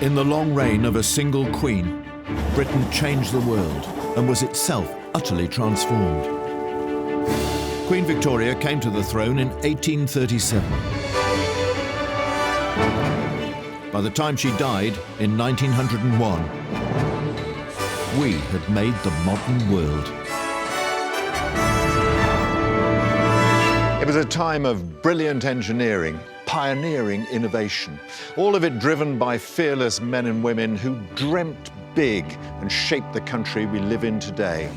In the long reign of a single queen, Britain changed the world and was itself utterly transformed. Queen Victoria came to the throne in 1837. By the time she died in 1901, we had made the modern world. It was a time of brilliant engineering, pioneering innovation, all of it driven by fearless men and women who dreamt big and shaped the country we live in today.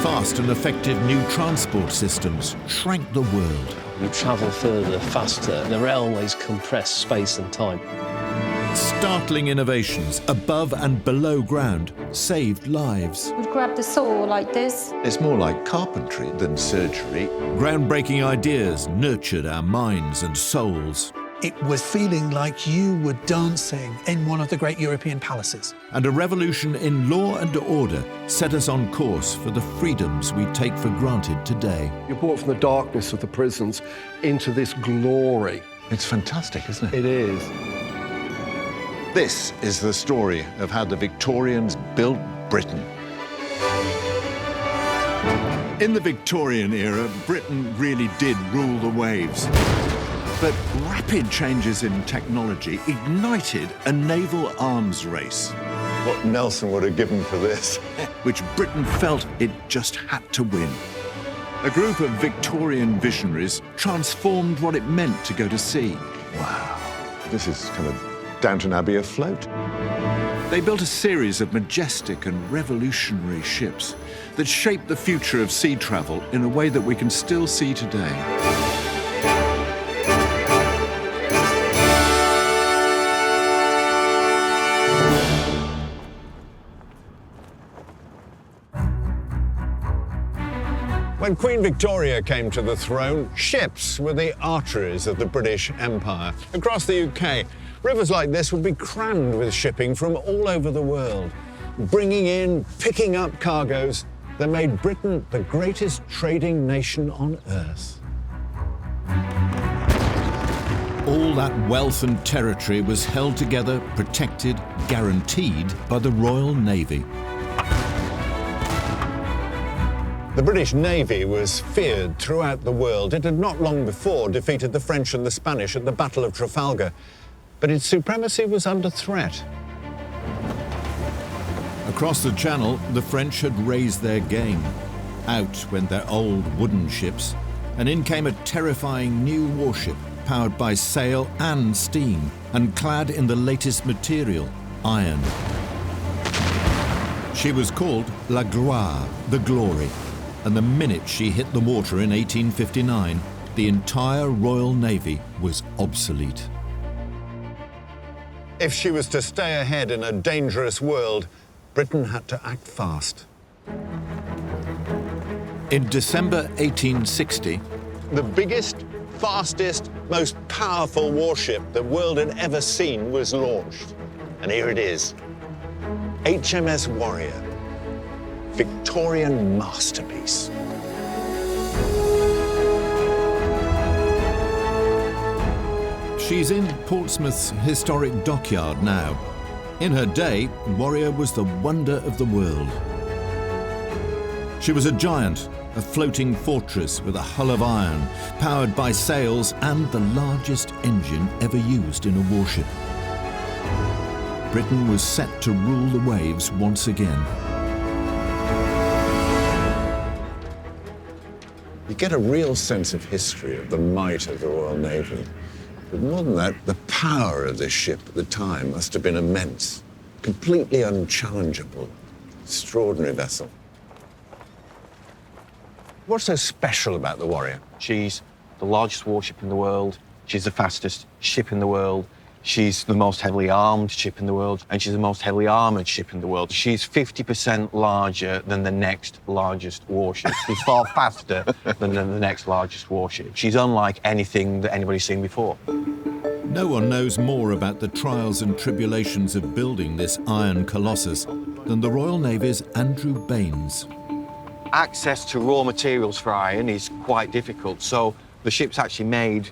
Fast and effective new transport systems shrank the world. We travel further, faster. The railways compress space and time. Startling innovations above and below ground saved lives. We'd grab the saw like this. It's more like carpentry than surgery. Groundbreaking ideas nurtured our minds and souls. It was feeling like you were dancing in one of the great European palaces. And a revolution in law and order set us on course for the freedoms we take for granted today. You're brought from the darkness of the prisons into this glory. It's fantastic, isn't it? It is. This is the story of how the Victorians built Britain. In the Victorian era, Britain really did rule the waves. But rapid changes in technology ignited a naval arms race. What Nelson would have given for this. Which Britain felt it just had to win. A group of Victorian visionaries transformed what it meant to go to sea. Wow, this is kind of Downton Abbey afloat. They built a series of majestic and revolutionary ships that shaped the future of sea travel in a way that we can still see today. When Queen Victoria came to the throne, ships were the arteries of the British Empire. Across the UK, rivers like this would be crammed with shipping from all over the world, bringing in, picking up cargoes that made Britain the greatest trading nation on earth. All that wealth and territory was held together, protected, guaranteed by the Royal Navy. The British Navy was feared throughout the world. It had not long before defeated the French and the Spanish at the Battle of Trafalgar, but its supremacy was under threat. Across the Channel, the French had raised their game. Out went their old wooden ships, and in came a terrifying new warship powered by sail and steam, and clad in the latest material, iron. She was called La Gloire, the Glory, and the minute she hit the water in 1859, the entire Royal Navy was obsolete. If she was to stay ahead in a dangerous world, Britain had to act fast. In December 1860, the biggest, fastest, most powerful warship the world had ever seen was launched. And here it is, HMS Warrior, Victorian masterpiece. She's in Portsmouth's historic dockyard now. In her day, Warrior was the wonder of the world. She was a giant, a floating fortress with a hull of iron, powered by sails and the largest engine ever used in a warship. Britain was set to rule the waves once again. You get a real sense of history of the might of the Royal Navy. But more than that, the power of this ship at the time must have been immense, completely unchallengeable, extraordinary vessel. What's so special about the Warrior? She's the largest warship in the world. She's the fastest ship in the world. She's the most heavily armed ship in the world, and she's the most heavily armoured ship in the world. She's 50% larger than the next largest warship. She's far faster than the next largest warship. She's unlike anything that anybody's seen before. No one knows more about the trials and tribulations of building this iron colossus than the Royal Navy's Andrew Baines. Access to raw materials for iron is quite difficult, so the ship's actually made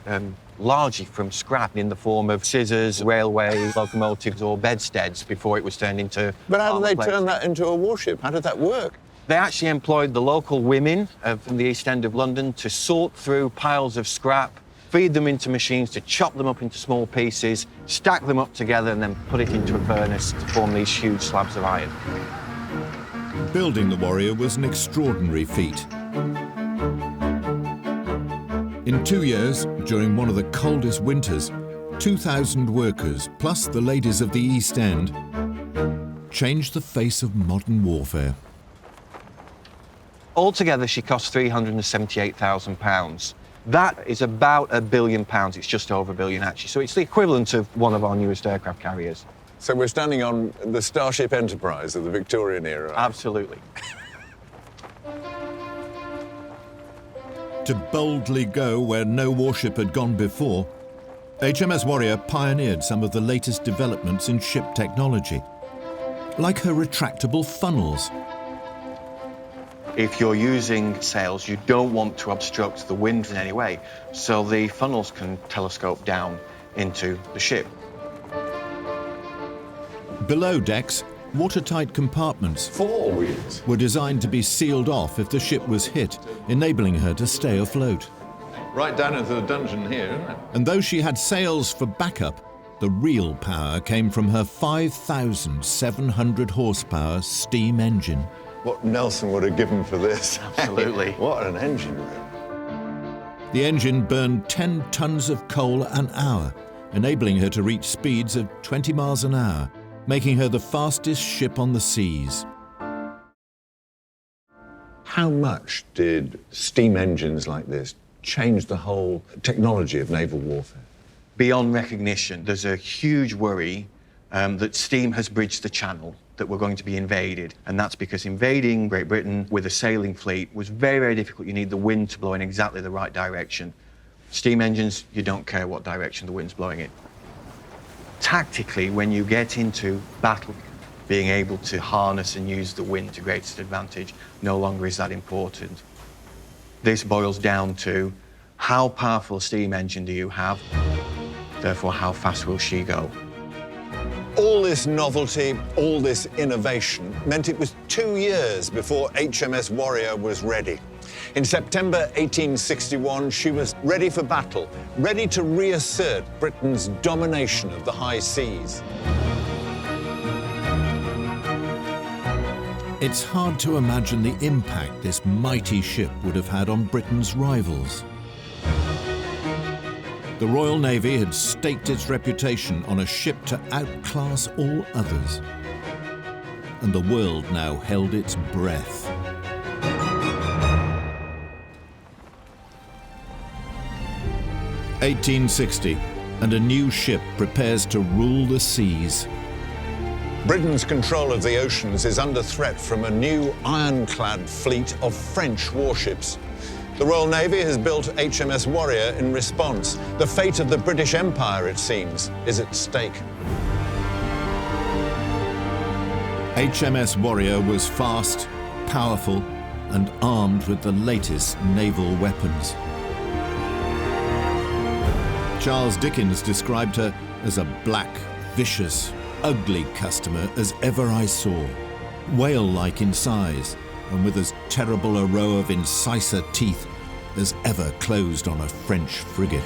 largely from scrap in the form of scissors, railways, locomotives or bedsteads before it was turned into... But how did they armour turn plates. that into a warship? How did that work? They actually employed the local women from the East End of London to sort through piles of scrap, feed them into machines to chop them up into small pieces, stack them up together and then put it into a furnace to form these huge slabs of iron. Building the Warrior was an extraordinary feat. In 2 years, during one of the coldest winters, 2,000 workers, plus the ladies of the East End, changed the face of modern warfare. Altogether, she cost £378,000. That is about £1 billion. It's just over £1 billion, actually. So it's the equivalent of one of our newest aircraft carriers. So we're standing on the Starship Enterprise of the Victorian era. Absolutely. To boldly go where no warship had gone before, HMS Warrior pioneered some of the latest developments in ship technology, like her retractable funnels. If you're using sails, you don't want to obstruct the wind in any way, so the funnels can telescope down into the ship. Below decks, watertight compartments Four wheels. were designed to be sealed off if the ship was hit, enabling her to stay afloat. Right down into the dungeon here, isn't it? And though she had sails for backup, the real power came from her 5,700 horsepower steam engine. What Nelson would have given for this. Absolutely. What an engine room. The engine burned 10 tons of coal an hour, enabling her to reach speeds of 20 miles an hour, making her the fastest ship on the seas. How much did steam engines like this change the whole technology of naval warfare? Beyond recognition, there's a huge worry that steam has bridged the channel, that we're going to be invaded. And that's because invading Great Britain with a sailing fleet was very, very difficult. You need the wind to blow in exactly the right direction. Steam engines, you don't care what direction the wind's blowing in. Tactically, when you get into battle, being able to harness and use the wind to greatest advantage no longer is that important. This boils down to how powerful a steam engine do you have, therefore how fast will she go. All this novelty, all this innovation meant it was 2 years before HMS Warrior was ready. In September 1861, she was ready for battle, ready to reassert Britain's domination of the high seas. It's hard to imagine the impact this mighty ship would have had on Britain's rivals. The Royal Navy had staked its reputation on a ship to outclass all others. And the world now held its breath. (1860), and a new ship prepares to rule the seas. Britain's control of the oceans is under threat from a new ironclad fleet of French warships. The Royal Navy has built HMS Warrior in response. The fate of the British Empire, it seems, is at stake. HMS Warrior was fast, powerful, and armed with the latest naval weapons. Charles Dickens described her as a black, vicious, ugly customer as ever I saw, whale-like in size, and with as terrible a row of incisor teeth as ever closed on a French frigate.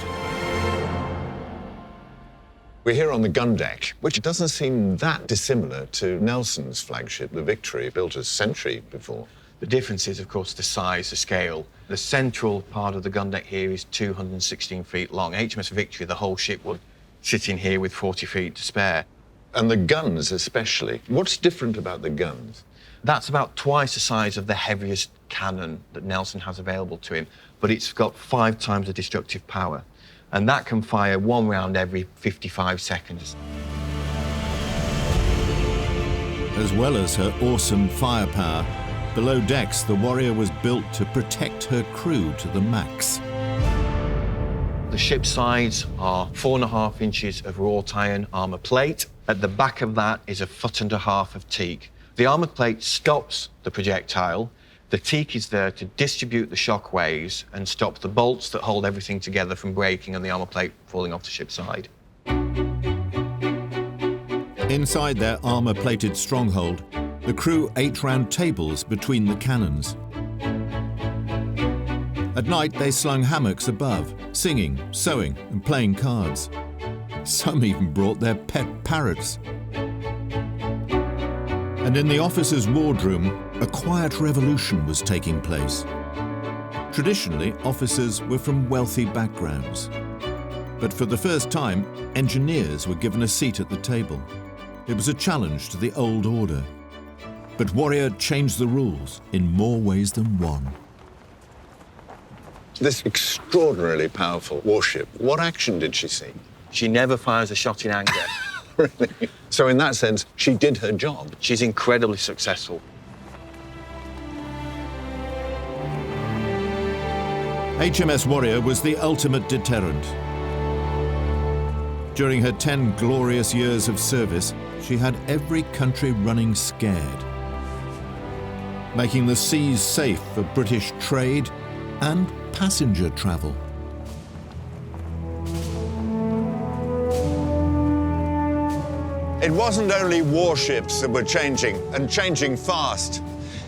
We're here on the gun deck, which doesn't seem that dissimilar to Nelson's flagship, the Victory, built a century before. The difference is, of course, the size, the scale. The central part of the gun deck here is 216 feet long. HMS Victory, the whole ship would sit in here with 40 feet to spare. And the guns especially. What's different about the guns? That's about twice the size of the heaviest cannon that Nelson has available to him, but it's got 5 times the destructive power. And that can fire 1 round every 55 seconds. As well as her awesome firepower, below decks the Warrior was built to protect her crew to the max. The ship's sides are 4.5 inches of wrought iron armour plate. At the back of that is 1.5 foot of teak. The armour plate stops the projectile, The teak is there to distribute the shock waves and stop the bolts that hold everything together from breaking and the armour plate falling off the ship's side. Inside their armour-plated stronghold, the crew ate round tables between the cannons. At night, they slung hammocks above, singing, sewing, and playing cards. Some even brought their pet parrots. And in the officers' wardroom, a quiet revolution was taking place. Traditionally, officers were from wealthy backgrounds. But for the first time, engineers were given a seat at the table. It was a challenge to the old order. But Warrior changed the rules in more ways than one. This extraordinarily powerful warship, what action did she see? She never fires a shot in anger. Really? So in that sense, she did her job. She's incredibly successful. HMS Warrior was the ultimate deterrent. During her 10 glorious years of service, she had every country running scared, making the seas safe for British trade and passenger travel. It wasn't only warships that were changing, and changing fast.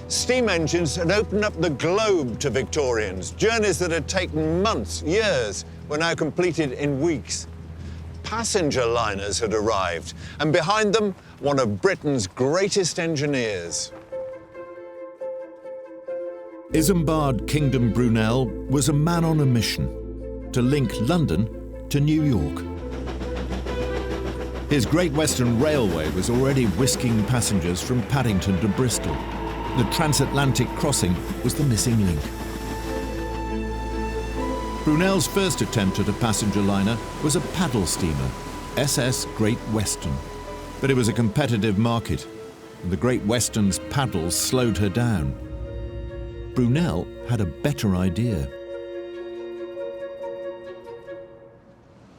Steam engines had opened up the globe to Victorians. Journeys that had taken months, years, were now completed in weeks. Passenger liners had arrived, and behind them, one of Britain's greatest engineers. Isambard Kingdom Brunel was a man on a mission to link London to New York. His Great Western Railway was already whisking passengers from Paddington to Bristol. The transatlantic crossing was the missing link. Brunel's first attempt at a passenger liner was a paddle steamer, SS Great Western. But it was a competitive market, and the Great Western's paddles slowed her down. Brunel had a better idea.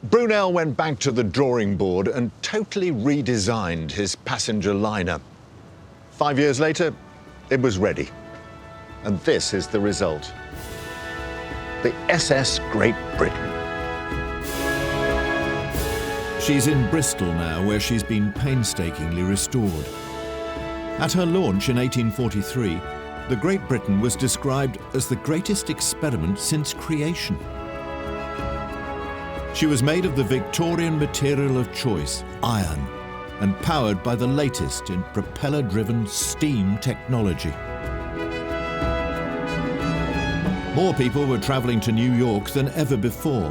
Brunel went back to the drawing board and totally redesigned his passenger liner. 5 years later, it was ready. And this is the result. The SS Great Britain. She's in Bristol now, where she's been painstakingly restored. At her launch in 1843, the Great Britain was described as the greatest experiment since creation. She was made of the Victorian material of choice, iron, and powered by the latest in propeller-driven steam technology. More people were travelling to New York than ever before.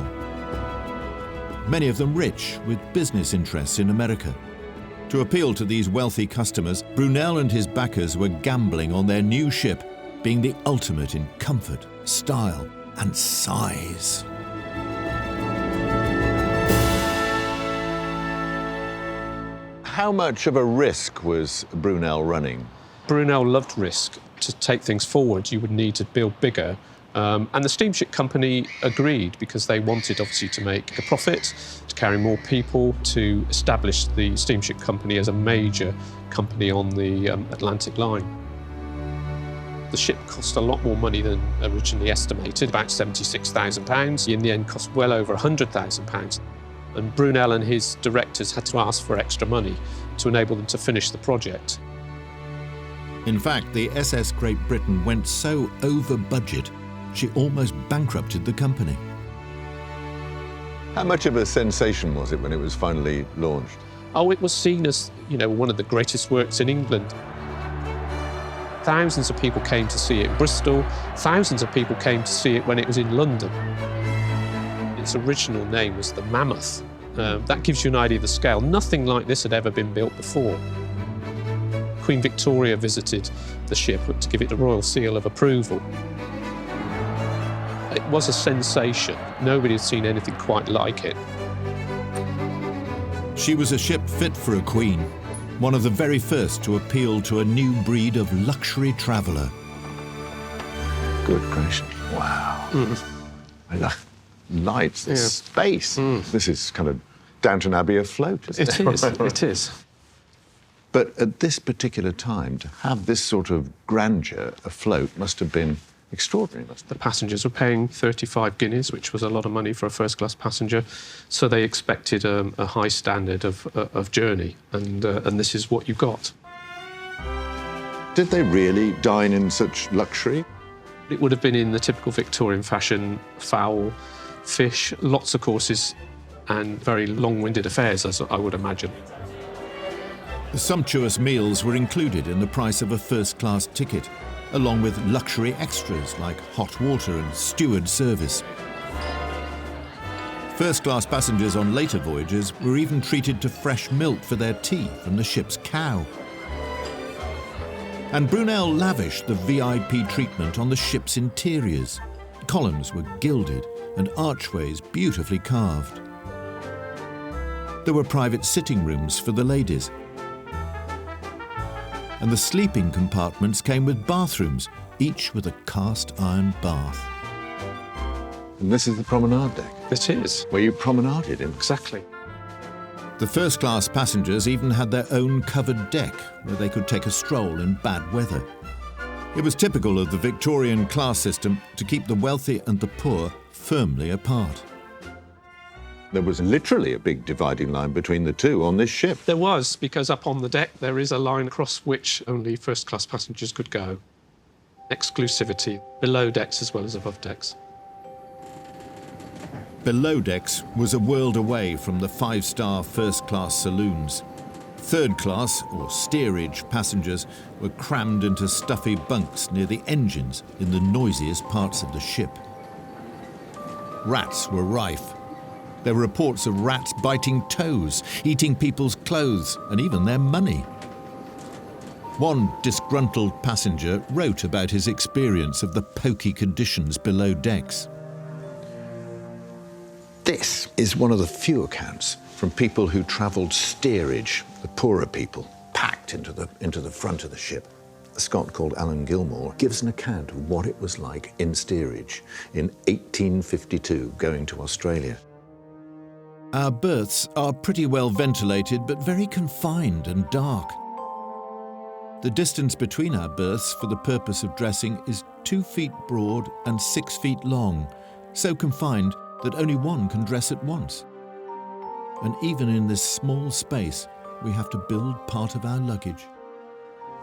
Many of them rich, with business interests in America. To appeal to these wealthy customers, Brunel and his backers were gambling on their new ship being the ultimate in comfort, style, and size. How much of a risk was Brunel running? Brunel loved risk. To take things forward, you would need to build bigger. And the steamship company agreed because they wanted, obviously, to make a profit, to carry more people, to establish the steamship company as a major company on the Atlantic line. The ship cost a lot more money than originally estimated, about £76,000. In the end, cost well over £100,000. And Brunel and his directors had to ask for extra money to enable them to finish the project. In fact, the SS Great Britain went so over budget, she almost bankrupted the company. How much of a sensation was it when it was finally launched? Oh, it was seen as, one of the greatest works in England. Thousands of people came to see it in Bristol. Thousands of people came to see it when it was in London. Its original name was the Mammoth. That gives you an idea of the scale. Nothing like this had ever been built before. Queen Victoria visited the ship to give it the royal seal of approval. It was a sensation. Nobody had seen anything quite like it. She was a ship fit for a queen, one of the very first to appeal to a new breed of luxury traveller. Good gracious. Wow. Lights, space. This is kind of Downton Abbey afloat, isn't it? It is, it is. But at this particular time, to have this sort of grandeur afloat must have been extraordinary. The passengers were paying 35 guineas, which was a lot of money for a first-class passenger, so they expected a high standard of journey, and this is what you got. Did they really dine in such luxury? It would have been in the typical Victorian fashion: fowl, fish, lots of courses, and very long-winded affairs, as I would imagine. The sumptuous meals were included in the price of a first-class ticket, along with luxury extras like hot water and steward service. First-class passengers on later voyages were even treated to fresh milk for their tea from the ship's cow. And Brunel lavished the VIP treatment on the ship's interiors. Columns were gilded and archways beautifully carved. There were private sitting rooms for the ladies. And the sleeping compartments came with bathrooms, each with a cast iron bath. And this is the promenade deck, It is. where you promenaded in. Exactly. The first-class passengers even had their own covered deck, where they could take a stroll in bad weather. It was typical of the Victorian class system to keep the wealthy and the poor firmly apart. There was literally a big dividing line between the two on this ship. There was, because up on the deck there is a line across which only first-class passengers could go. Exclusivity, below decks as well as above decks. Below decks was a world away from the five-star first-class saloons. Third-class, or steerage, passengers were crammed into stuffy bunks near the engines in the noisiest parts of the ship. Rats were rife. There were reports of rats biting toes, eating people's clothes, and even their money. One disgruntled passenger wrote about his experience of the poky conditions below decks. This is one of the few accounts from people who travelled steerage, the poorer people, packed into the front of the ship. A Scot called Alan Gilmore gives an account of what it was like in steerage in 1852 going to Australia. Our berths are pretty well ventilated, but very confined and dark. The distance between our berths for the purpose of dressing is 2 feet broad and 6 feet long, so confined that only one can dress at once. And even in this small space, we have to build part of our luggage.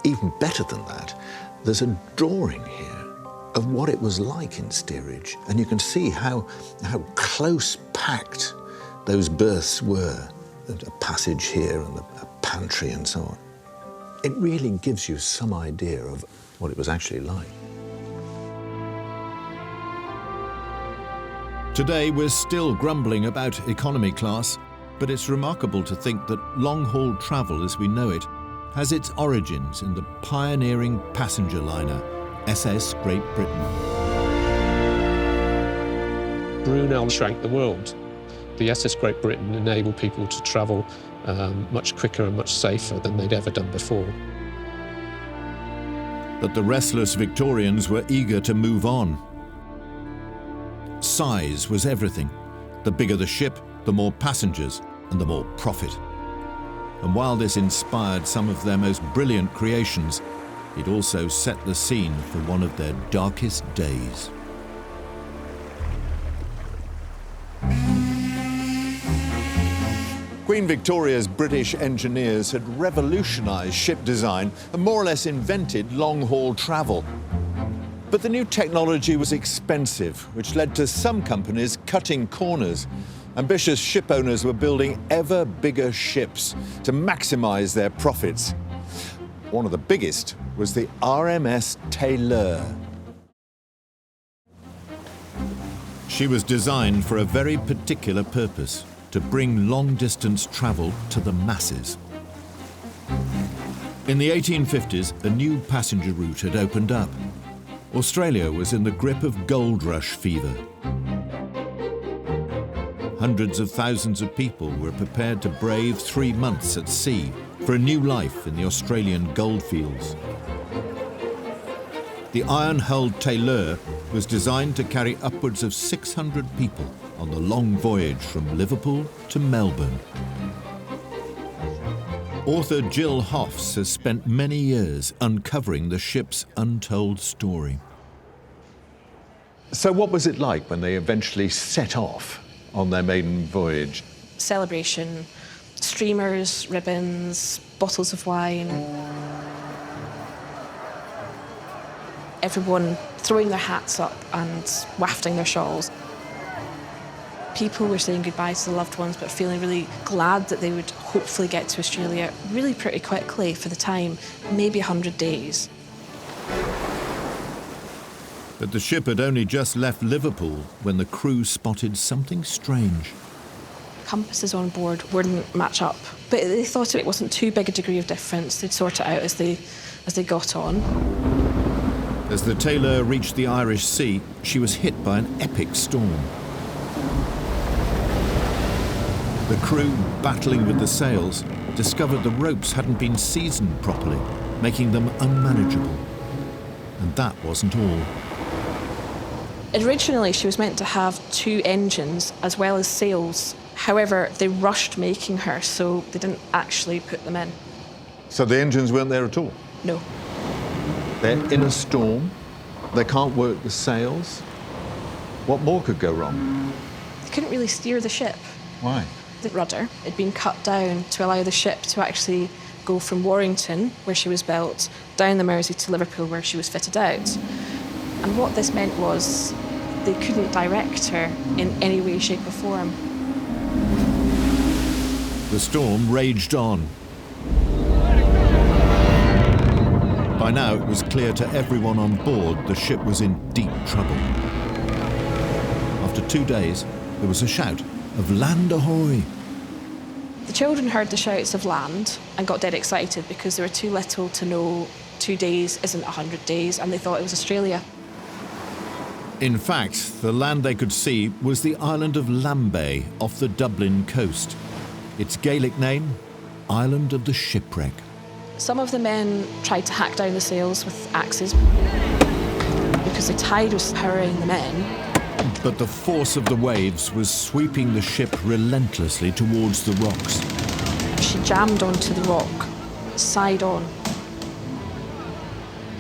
Even better than that, there's a drawing here of what it was like in steerage, and you can see how close packed those berths were. A passage here and a pantry and so on. It really gives you some idea of what it was actually like. Today, we're still grumbling about economy class, but it's remarkable to think that long-haul travel as we know it has its origins in the pioneering passenger liner, SS Great Britain. Brunel shrank the world. The SS Great Britain enabled people to travel much quicker and much safer than they'd ever done before. But the restless Victorians were eager to move on. Size was everything. The bigger the ship, the more passengers and the more profit. And while this inspired some of their most brilliant creations, it also set the scene for one of their darkest days. Queen Victoria's British engineers had revolutionised ship design and more or less invented long-haul travel. But the new technology was expensive, which led to some companies cutting corners. Ambitious ship owners were building ever bigger ships to maximise their profits. One of the biggest was the RMS Taylor. She was designed for a very particular purpose, to bring long-distance travel to the masses. In the 1850s, a new passenger route had opened up. Australia was in the grip of gold rush fever. Hundreds of thousands of people were prepared to brave 3 months at sea for a new life in the Australian goldfields. The iron-hulled Taylor was designed to carry upwards of 600 people on the long voyage from Liverpool to Melbourne. Author Jill Hoffs has spent many years uncovering the ship's untold story. So what was it like when they eventually set off on their maiden voyage? Celebration, streamers, ribbons, bottles of wine. Everyone throwing their hats up and wafting their shawls. People were saying goodbye to their loved ones but feeling really glad that they would hopefully get to Australia really pretty quickly for the time, maybe 100 days. But the ship had only just left Liverpool when the crew spotted something strange. Compasses on board wouldn't match up, but they thought it wasn't too big a degree of difference. They'd sort it out as they got on. As the Taylor reached the Irish Sea, she was hit by an epic storm. The crew, battling with the sails, discovered the ropes hadn't been seasoned properly, making them unmanageable. And that wasn't all. Originally, she was meant to have 2 engines as well as sails. However, they rushed making her, so they didn't actually put them in. So the engines weren't there at all? No. They're in a storm. They can't work the sails. What more could go wrong? They couldn't really steer the ship. Why? The rudder had been cut down to allow the ship to actually go from Warrington, where she was built, down the Mersey to Liverpool, where she was fitted out. And what this meant was they couldn't direct her in any way, shape or form. The storm raged on. By now, it was clear to everyone on board the ship was in deep trouble. After 2 days, there was a shout of "Land ahoy!" The children heard the shouts of land and got dead excited because they were too little to know 2 days isn't 100 days, and they thought it was Australia. In fact, the land they could see was the island of Lambay off the Dublin coast. Its Gaelic name, Island of the Shipwreck. Some of the men tried to hack down the sails with axes because the tide was powering them in. But the force of the waves was sweeping the ship relentlessly towards the rocks. She jammed onto the rock, side on.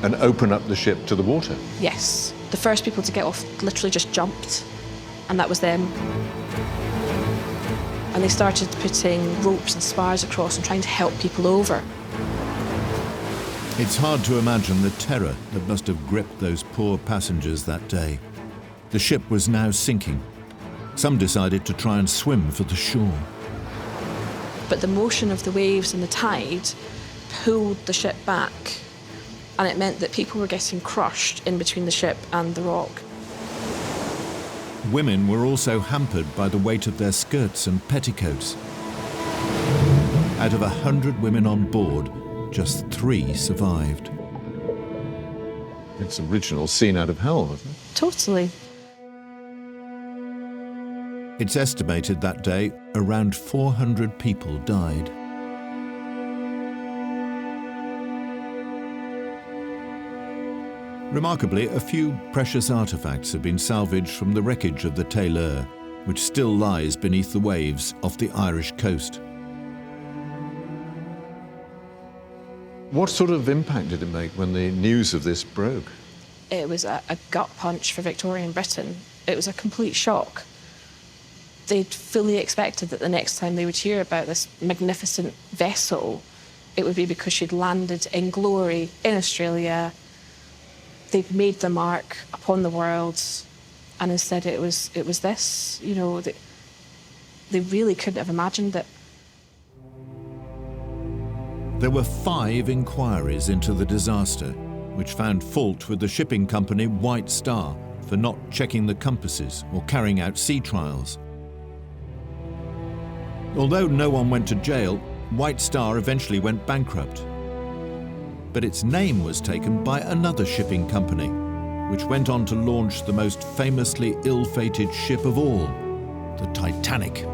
And open up the ship to the water? Yes. The first people to get off literally just jumped, and that was them. And they started putting ropes and spars across and trying to help people over. It's hard to imagine the terror that must have gripped those poor passengers that day. The ship was now sinking. Some decided to try and swim for the shore. But the motion of the waves and the tide pulled the ship back, and it meant that people were getting crushed in between the ship and the rock. Women were also hampered by the weight of their skirts and petticoats. Out of 100 women on board, just 3 survived. It's original scene out of hell, wasn't it? Totally. It's estimated that day around 400 people died. Remarkably, a few precious artefacts have been salvaged from the wreckage of the Taylor, which still lies beneath the waves off the Irish coast. What sort of impact did it make when the news of this broke? It was a gut punch for Victorian Britain. It was a complete shock. They'd fully expected that the next time they would hear about this magnificent vessel, it would be because she'd landed in glory in Australia. They'd made their mark upon the world, and instead it was this. You know, they really couldn't have imagined it. There were 5 inquiries into the disaster, which found fault with the shipping company White Star for not checking the compasses or carrying out sea trials. Although no one went to jail, White Star eventually went bankrupt. But its name was taken by another shipping company, which went on to launch the most famously ill-fated ship of all, the Titanic.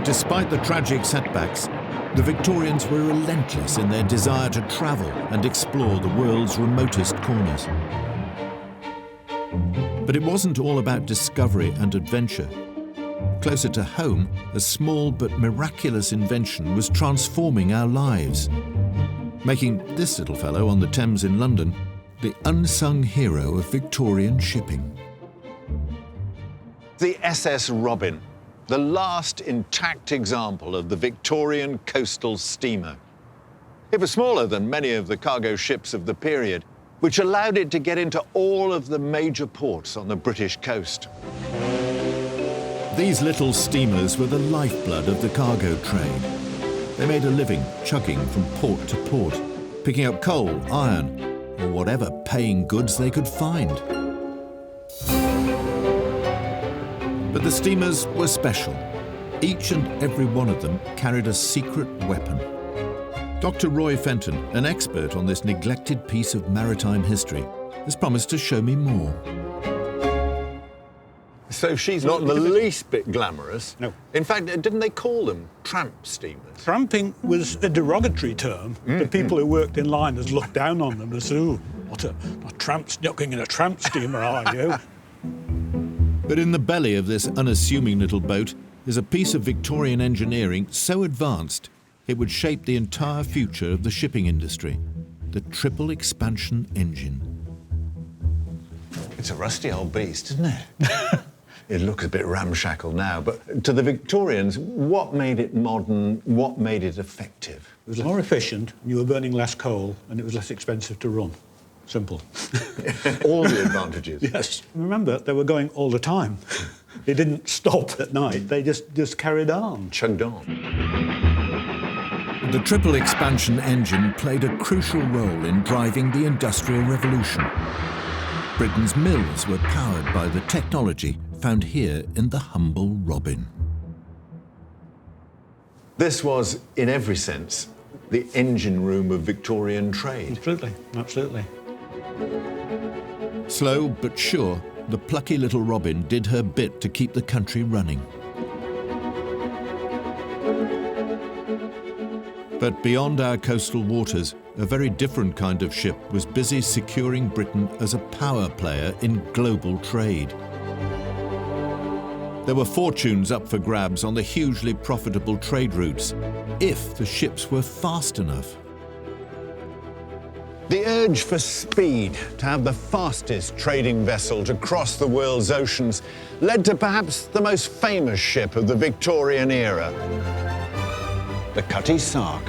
Despite the tragic setbacks, the Victorians were relentless in their desire to travel and explore the world's remotest corners. But it wasn't all about discovery and adventure. Closer to home, a small but miraculous invention was transforming our lives, making this little fellow on the Thames in London the unsung hero of Victorian shipping. The SS Robin, the last intact example of the Victorian coastal steamer. It was smaller than many of the cargo ships of the period, which allowed it to get into all of the major ports on the British coast. These little steamers were the lifeblood of the cargo trade. They made a living chugging from port to port, picking up coal, iron, or whatever paying goods they could find. But the steamers were special. Each and every one of them carried a secret weapon. Dr. Roy Fenton, an expert on this neglected piece of maritime history, has promised to show me more. So she's not the least bit glamorous. No. In fact, didn't they call them tramp steamers? Tramping was a derogatory term. The people who worked in liners looked down on them and said, "Ooh, what a tramp, knocking in a tramp steamer, are you?" But in the belly of this unassuming little boat is a piece of Victorian engineering so advanced it would shape the entire future of the shipping industry, the triple expansion engine. It's a rusty old beast, isn't it? It looks a bit ramshackle now, but to the Victorians, what made it modern, what made it effective? It was more efficient, you were burning less coal, and it was less expensive to run. Simple. All the advantages. Yes. Remember, they were going all the time. They didn't stop at night, they just carried on. Chugged on. The triple expansion engine played a crucial role in driving the Industrial Revolution. Britain's mills were powered by the technology found here in the humble Robin. This was, in every sense, the engine room of Victorian trade. Absolutely, absolutely. Slow but sure, the plucky little Robin did her bit to keep the country running. But beyond our coastal waters, a very different kind of ship was busy securing Britain as a power player in global trade. There were fortunes up for grabs on the hugely profitable trade routes, if the ships were fast enough. The urge for speed, to have the fastest trading vessel to cross the world's oceans, led to perhaps the most famous ship of the Victorian era, the Cutty Sark.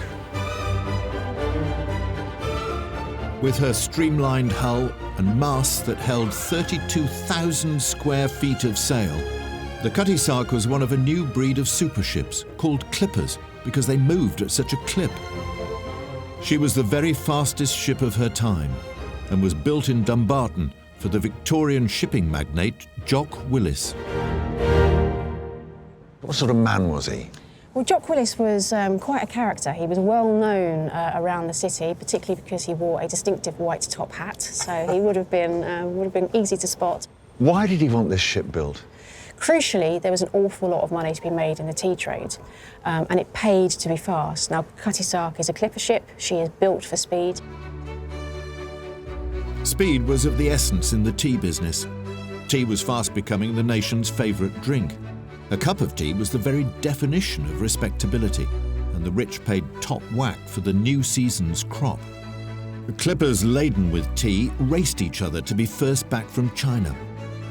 With her streamlined hull and masts that held 32,000 square feet of sail, the Cutty Sark was one of a new breed of superships called clippers because they moved at such a clip. She was the very fastest ship of her time and was built in Dumbarton for the Victorian shipping magnate Jock Willis. What sort of man was he? Well, Jock Willis was quite a character. He was well known around the city, particularly because he wore a distinctive white top hat, so he would have been easy to spot. Why did he want this ship built? Crucially, there was an awful lot of money to be made in the tea trade, and it paid to be fast. Now, Cutty Sark is a clipper ship. She is built for speed. Speed was of the essence in the tea business. Tea was fast becoming the nation's favourite drink. A cup of tea was the very definition of respectability, and the rich paid top whack for the new season's crop. The clippers laden with tea raced each other to be first back from China.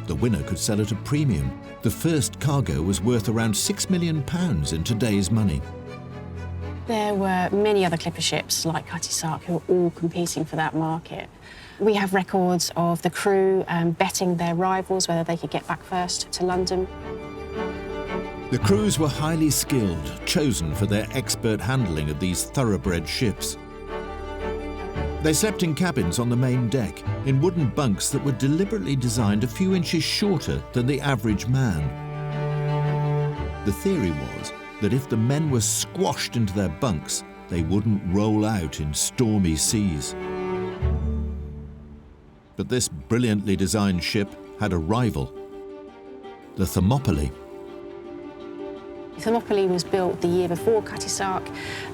The winner could sell at a premium. The first cargo was worth around £6 million in today's money. There were many other clipper ships like Cutty Sark who were all competing for that market. We have records of the crew betting their rivals whether they could get back first to London. The crews were highly skilled, chosen for their expert handling of these thoroughbred ships. They slept in cabins on the main deck, in wooden bunks that were deliberately designed a few inches shorter than the average man. The theory was that if the men were squashed into their bunks, they wouldn't roll out in stormy seas. But this brilliantly designed ship had a rival, the Thermopylae. Thermopylae was built the year before Cutty Sark,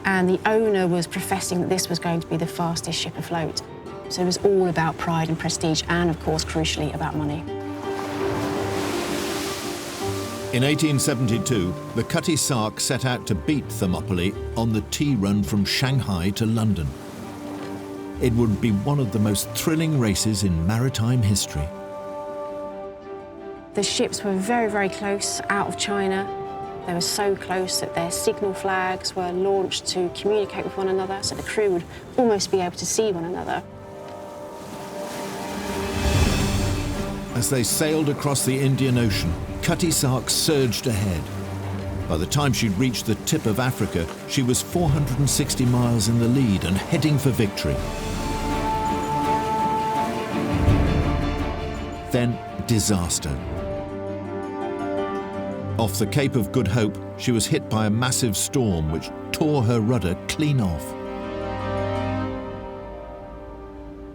and the owner was professing that this was going to be the fastest ship afloat. So it was all about pride and prestige and, of course, crucially, about money. In 1872, the Cutty Sark set out to beat Thermopylae on the tea run from Shanghai to London. It would be one of the most thrilling races in maritime history. The ships were very, very close out of China. They were so close that their signal flags were launched to communicate with one another, so the crew would almost be able to see one another. As they sailed across the Indian Ocean, Cutty Sark surged ahead. By the time she'd reached the tip of Africa, she was 460 miles in the lead and heading for victory. Then, disaster. Off the Cape of Good Hope, she was hit by a massive storm which tore her rudder clean off.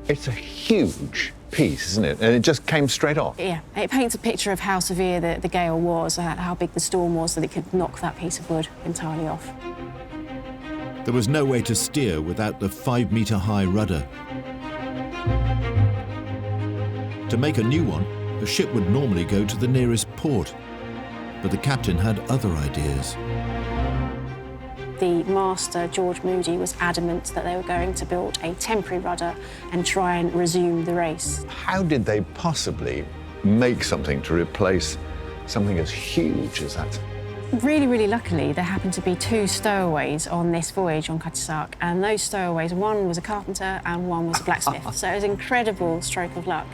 It's a huge piece, isn't it? And it just came straight off. Yeah, it paints a picture of how severe the gale was, how big the storm was, that it could knock that piece of wood entirely off. There was no way to steer without the 5-metre-high rudder. To make a new one, a ship would normally go to the nearest port. But the captain had other ideas. The master, George Moody, was adamant that they were going to build a temporary rudder and try and resume the race. How did they possibly make something to replace something as huge as that? Really, really luckily, there happened to be 2 stowaways on this voyage on Cutty Sark, and those stowaways, one was a carpenter and one was a blacksmith. So it was an incredible stroke of luck.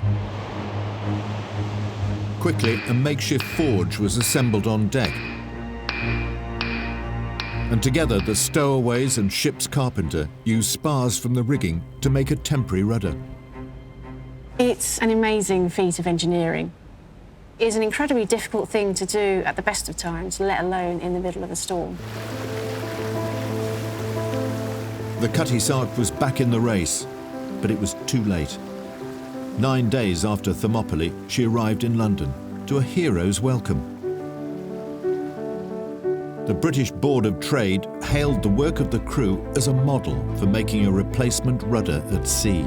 Quickly, a makeshift forge was assembled on deck. And together, the stowaways and ship's carpenter used spars from the rigging to make a temporary rudder. It's an amazing feat of engineering. It's an incredibly difficult thing to do at the best of times, let alone in the middle of a storm. The Cutty Sark was back in the race, but it was too late. 9 days after Thermopylae, she arrived in London to a hero's welcome. The British Board of Trade hailed the work of the crew as a model for making a replacement rudder at sea.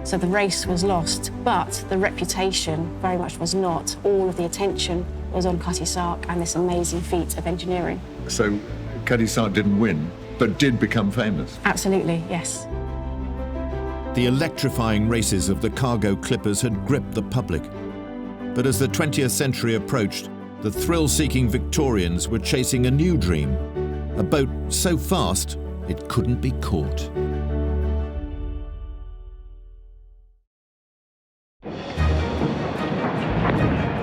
So the race was lost, but the reputation very much was not. All of the attention was on Cutty Sark and this amazing feat of engineering. So Cutty Sark didn't win, but did become famous? Absolutely, yes. The electrifying races of the cargo clippers had gripped the public. But as the 20th century approached, the thrill-seeking Victorians were chasing a new dream, a boat so fast it couldn't be caught.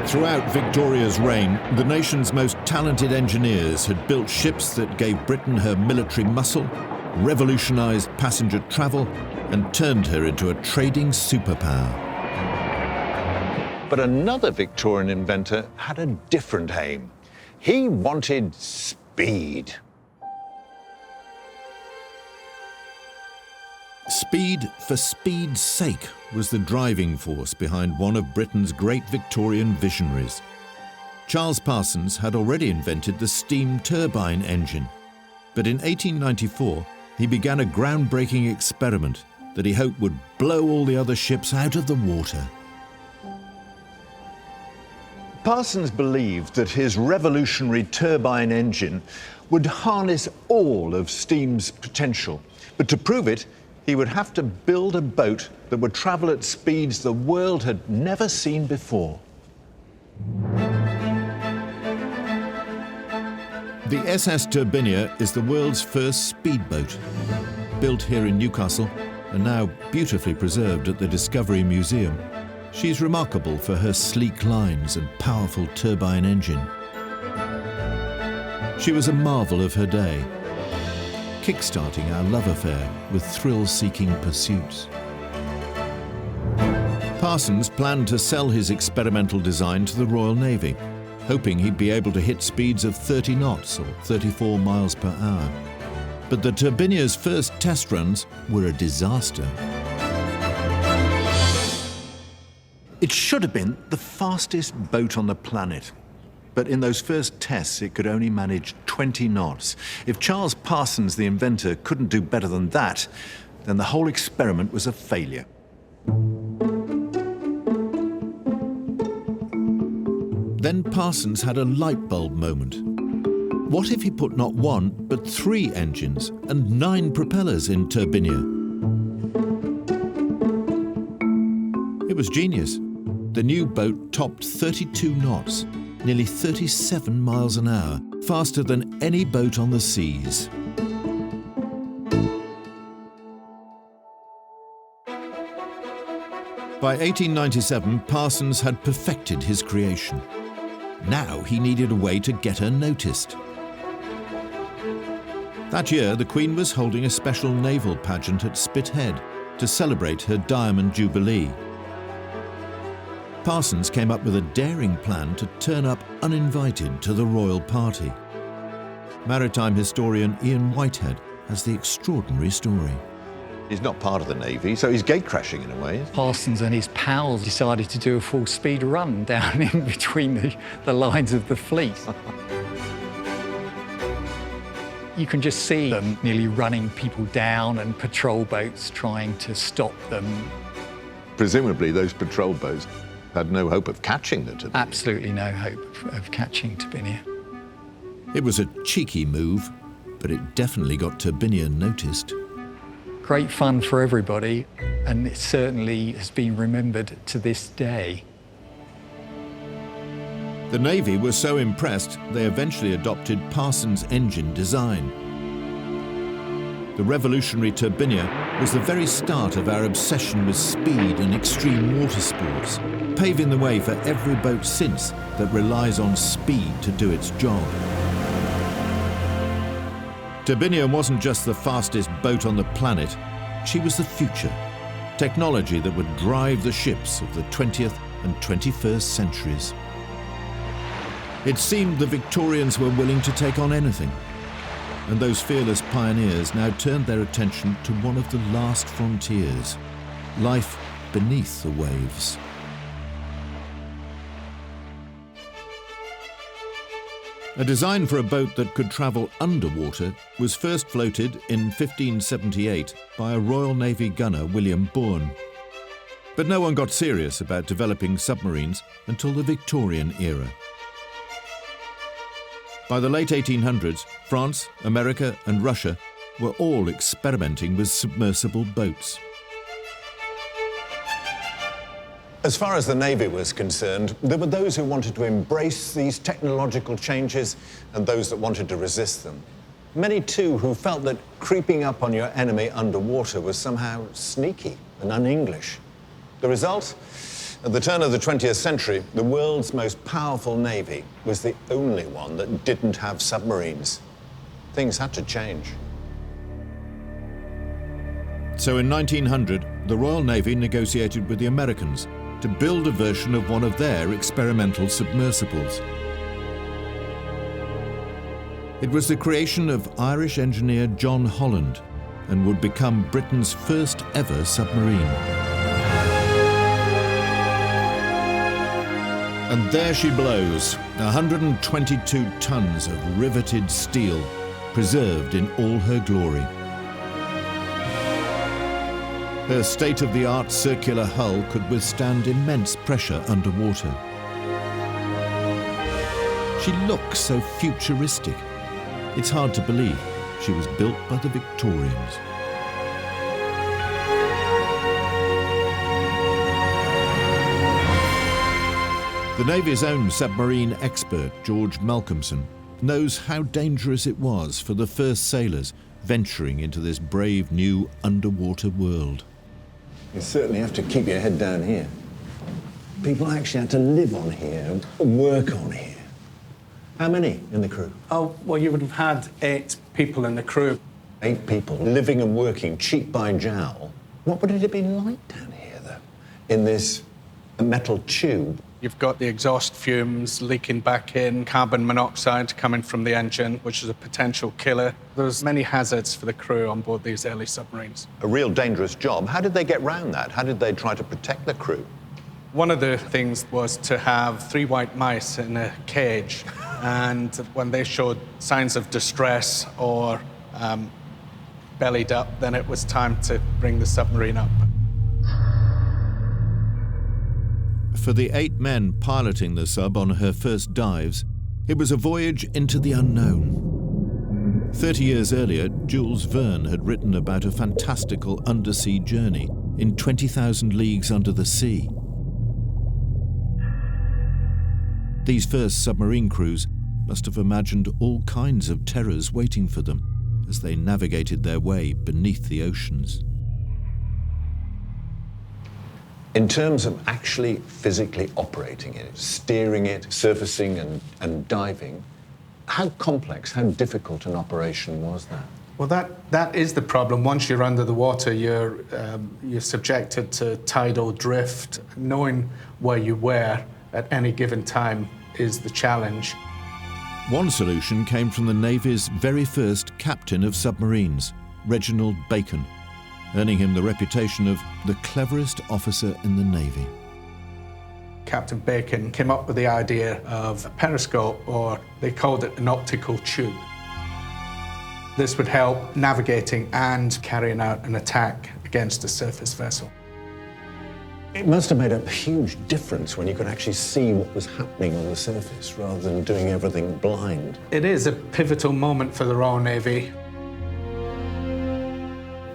Throughout Victoria's reign, the nation's most talented engineers had built ships that gave Britain her military muscle, revolutionised passenger travel, and turned her into a trading superpower. But another Victorian inventor had a different aim. He wanted speed. Speed for speed's sake was the driving force behind one of Britain's great Victorian visionaries. Charles Parsons had already invented the steam turbine engine, but in 1894 he began a groundbreaking experiment that he hoped would blow all the other ships out of the water. Parsons believed that his revolutionary turbine engine would harness all of steam's potential. But to prove it, he would have to build a boat that would travel at speeds the world had never seen before. The SS Turbinia is the world's first speedboat. Built here in Newcastle and now beautifully preserved at the Discovery Museum, she's remarkable for her sleek lines and powerful turbine engine. She was a marvel of her day, kick-starting our love affair with thrill-seeking pursuits. Parsons planned to sell his experimental design to the Royal Navy, hoping he'd be able to hit speeds of 30 knots or 34 miles per hour. But the Turbinia's first test runs were a disaster. It should have been the fastest boat on the planet. But in those first tests, it could only manage 20 knots. If Charles Parsons, the inventor, couldn't do better than that, then the whole experiment was a failure. Then Parsons had a light bulb moment. What if he put not one, but 3 engines and 9 propellers in Turbinia? It was genius. The new boat topped 32 knots, nearly 37 miles an hour, faster than any boat on the seas. By 1897, Parsons had perfected his creation. Now he needed a way to get her noticed. That year, the Queen was holding a special naval pageant at Spithead to celebrate her Diamond Jubilee. Parsons came up with a daring plan to turn up uninvited to the royal party. Maritime historian Ian Whitehead has the extraordinary story. He's not part of the Navy, so he's gate-crashing in a way. Parsons and his pals decided to do a full-speed run down in between the lines of the fleet. You can just see them nearly running people down and patrol boats trying to stop them. Presumably those patrol boats had no hope of catching the Turbinia. Absolutely no hope of catching Turbinia. It was a cheeky move, but it definitely got Turbinia noticed. Great fun for everybody, and it certainly has been remembered to this day. The Navy was so impressed, they eventually adopted Parsons' engine design. The revolutionary Turbinia was the very start of our obsession with speed and extreme water sports, paving the way for every boat since that relies on speed to do its job. Turbinia wasn't just the fastest boat on the planet, she was the future, technology that would drive the ships of the 20th and 21st centuries. It seemed the Victorians were willing to take on anything, and those fearless pioneers now turned their attention to one of the last frontiers, life beneath the waves. A design for a boat that could travel underwater was first floated in 1578 by a Royal Navy gunner, William Bourne. But no one got serious about developing submarines until the Victorian era. By the late 1800s, France, America and Russia were all experimenting with submersible boats. As far as the Navy was concerned, there were those who wanted to embrace these technological changes and those that wanted to resist them. Many, too, who felt that creeping up on your enemy underwater was somehow sneaky and un-English. The result? At the turn of the 20th century, the world's most powerful navy was the only one that didn't have submarines. Things had to change. So in 1900, the Royal Navy negotiated with the Americans to build a version of one of their experimental submersibles. It was the creation of Irish engineer John Holland and would become Britain's first ever submarine. And there she blows, 122 tons of riveted steel, preserved in all her glory. Her state-of-the-art circular hull could withstand immense pressure underwater. She looks so futuristic. It's hard to believe she was built by the Victorians. The Navy's own submarine expert, George Malcolmson, knows how dangerous it was for the first sailors venturing into this brave new underwater world. You certainly have to keep your head down here. People actually had to live on here and work on here. How many in the crew? Oh, well, you would have had 8 people in the crew. 8 people living and working cheek by jowl. What would it have been like down here, though, in this metal tube? You've got the exhaust fumes leaking back in, carbon monoxide coming from the engine, which is a potential killer. There's many hazards for the crew on board these early submarines. A real dangerous job. How did they get round that? How did they try to protect the crew? One of the things was to have 3 white mice in a cage, and when they showed signs of distress or bellied up, then it was time to bring the submarine up. For the 8 men piloting the sub on her first dives, it was a voyage into the unknown. 30 years earlier, Jules Verne had written about a fantastical undersea journey in 20,000 Leagues Under the Sea. These first submarine crews must have imagined all kinds of terrors waiting for them as they navigated their way beneath the oceans. In terms of actually physically operating it, steering it, surfacing and diving, how complex, how difficult an operation was that? Well, that is the problem. Once you're under the water, you're subjected to tidal drift. Knowing where you were at any given time is the challenge. One solution came from the Navy's very first captain of submarines, Reginald Bacon, earning him the reputation of the cleverest officer in the Navy. Captain Bacon came up with the idea of a periscope, or they called it an optical tube. This would help navigating and carrying out an attack against a surface vessel. It must have made a huge difference when you could actually see what was happening on the surface rather than doing everything blind. It is a pivotal moment for the Royal Navy.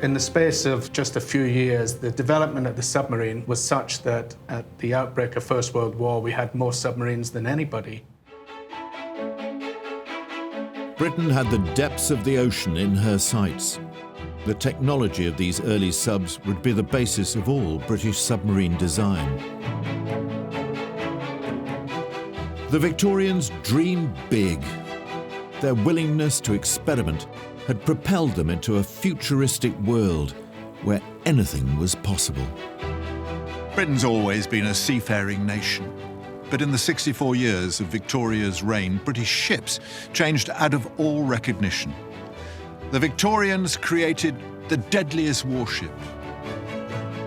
In the space of just a few years, the development of the submarine was such that at the outbreak of First World War, we had more submarines than anybody. Britain had the depths of the ocean in her sights. The technology of these early subs would be the basis of all British submarine design. The Victorians dreamed big. Their willingness to experiment had propelled them into a futuristic world where anything was possible. Britain's always been a seafaring nation, but in the 64 years of Victoria's reign, British ships changed out of all recognition. The Victorians created the deadliest warship,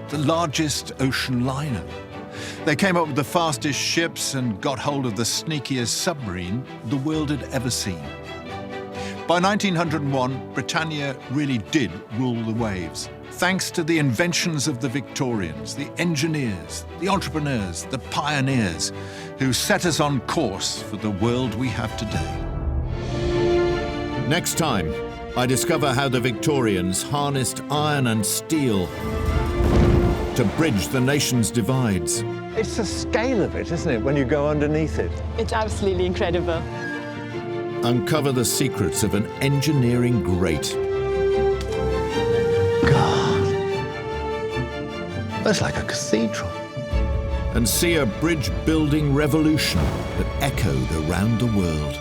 the largest ocean liner. They came up with the fastest ships and got hold of the sneakiest submarine the world had ever seen. By 1901, Britannia really did rule the waves, thanks to the inventions of the Victorians, the engineers, the entrepreneurs, the pioneers, who set us on course for the world we have today. Next time, I discover how the Victorians harnessed iron and steel to bridge the nation's divides. It's the scale of it, isn't it, when you go underneath it? It's absolutely incredible. Uncover the secrets of an engineering great. God, that's like a cathedral. And see a bridge-building revolution that echoed around the world.